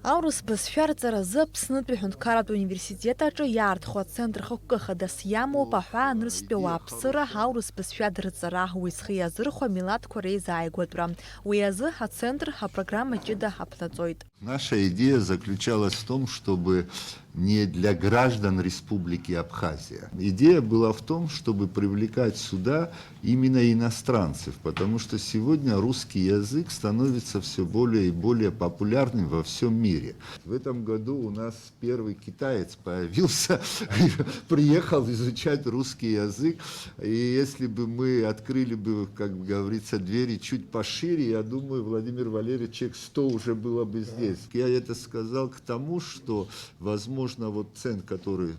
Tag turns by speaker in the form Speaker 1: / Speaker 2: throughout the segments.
Speaker 1: Аурус бызшәарҵара зы Аԥснытәи аҳәынҭқарратә университет аҿы иаартхо ацентр хықәкыхадас иамоуп аҳәаа нырцәтәи ауааԥсыра аурыс бызшәа дырҵара, уи зхы иазырхәо амилаҭқәа реизааигәатәра. Уи азы ацентр апрограмма ҷыда ҳаԥнаҵоит.
Speaker 2: Наша идея заключалась в том, чтобы не для граждан Республики Абхазия. Идея была в том, чтобы привлекать сюда именно иностранцев, потому что сегодня русский язык становится все более и более популярным во всем мире. В этом году у нас первый китаец появился, приехал изучать русский язык, и если бы мы открыли бы, как говорится, двери чуть пошире, я думаю, Владимир Валерьевич, человек 100 уже было бы здесь. Я это сказал к тому, что, возможно, вот центр, который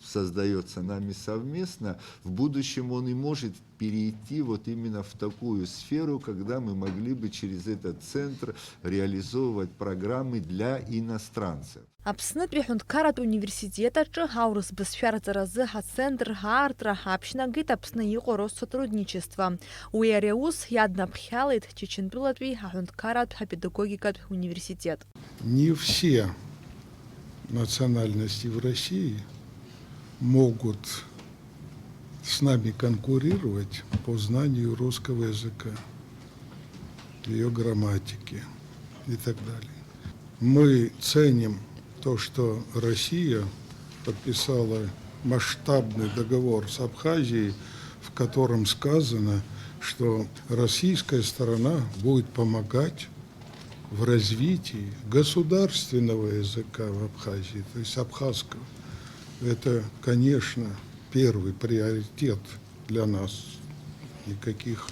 Speaker 2: создается нами совместно, в будущем он и может перейти вот именно в такую сферу, когда мы могли бы через этот центр реализовывать программы для иностранцев.
Speaker 1: Аԥснытәи аҳәынҭқарратә университет аҿы аурыс бызшәарҵара азы ацентр аартра ааԥшьнагеит Аԥсны иҟоу Россотрудничество. Уи ари аус иаднаԥхьалеит Чечентәылатәи аҳәынҭқарратә апедагогикатә университет.
Speaker 3: Не все национальности в России могут с нами конкурировать по знанию русского языка, ее грамматики и так далее. Мы ценим то, что Россия подписала масштабный договор с Абхазией, в котором сказано, что российская сторона будет помогать в развитии государственного языка в Абхазии, то есть абхазского. Это, конечно, первый приоритет для нас. Никаких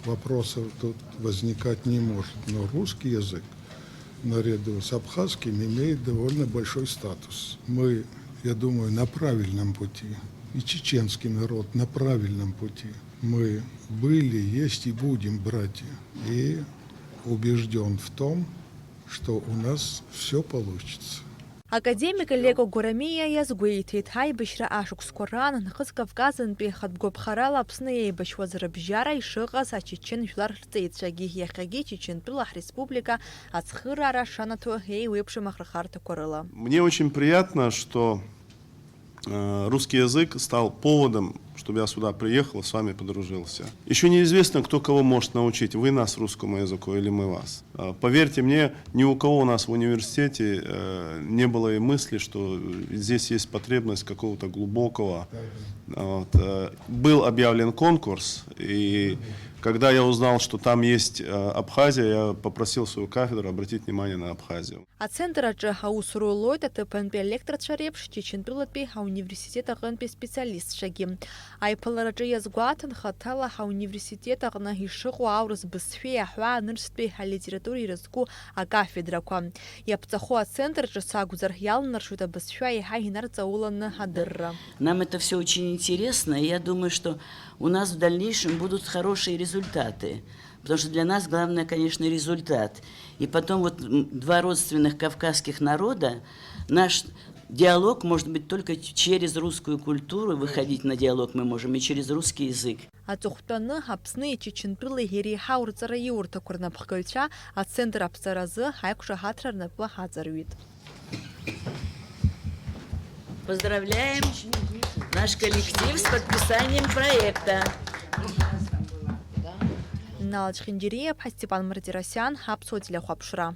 Speaker 3: вопросов тут возникать не может. Но русский язык наряду с абхазским имеет довольно большой статус. Мы, я думаю, на правильном пути. И чеченский народ на правильном пути. Мы были, есть и будем братья. И убежден в том, что у нас все получится.
Speaker 1: Академик Леко Горамиа иазгәеиҭеит аибашьра ашықәсқәа раан Нхыҵ Кавказынтәи ахатәгәаԥхарала Аԥсны еибашьуаз рыбжьара ишыҟаз ачечен жәлар рҵеицәагьы иахьагьы Чечентәыла ҳреспублика ацхыраара шанаҭо еиуеиԥшым ахырхарҭақәа рыла.
Speaker 4: Мне очень приятно, что русский язык стал поводом, чтобы я сюда приехал и с вами подружился. Еще неизвестно, кто кого может научить, вы нас русскому языку или мы вас. Поверьте мне, ни у кого у нас в университете не было и мысли, что здесь есть потребность какого-то глубокого. Вот. Был объявлен конкурс, и когда я узнал, что там есть Абхазия, я попросил свою кафедру обратить внимание на Абхазию.
Speaker 1: Ацентр аҿы аус рулоит аҭыԥантәи алекторцәа реиԥш Чечентәылатәи ауниверситет аҟынтәи специалистцәагьы. Аиԥылараҿы иазгәаҭан хаҭала ауниверситет аҟны ишыҟоу аурыс бызшәеи аҳәаа нырцәтәи алитературеи ирызку акафедрақәа. Иаԥҵахо ацентраҿы сакәзар иалнаршоит абызшәа еиҳа инарҵауланы адырра.
Speaker 5: Нам это все очень интересно, и я думаю, что у нас в дальнейшем будут хорошие результаты. Потому что для нас главное, конечно, результат. И потом вот два родственных кавказских народа, наш диалог может быть только через русскую культуру, выходить на диалог мы можем и через русский язык.
Speaker 1: Аҵыхәтәаны Аԥсни Чечентәылеи иреиҳау рҵара иурҭақәа рнапхгаҩцәа ацентр аԥҵаразы ҳаиқәшаҳаҭра рнапы ҳаҵарҩит.
Speaker 5: Поздравляем наш коллектив с подписанием проекта.
Speaker 1: Налач Хиндиреев, Степан Мартиросян, Аԥсуа телехәаԥшра.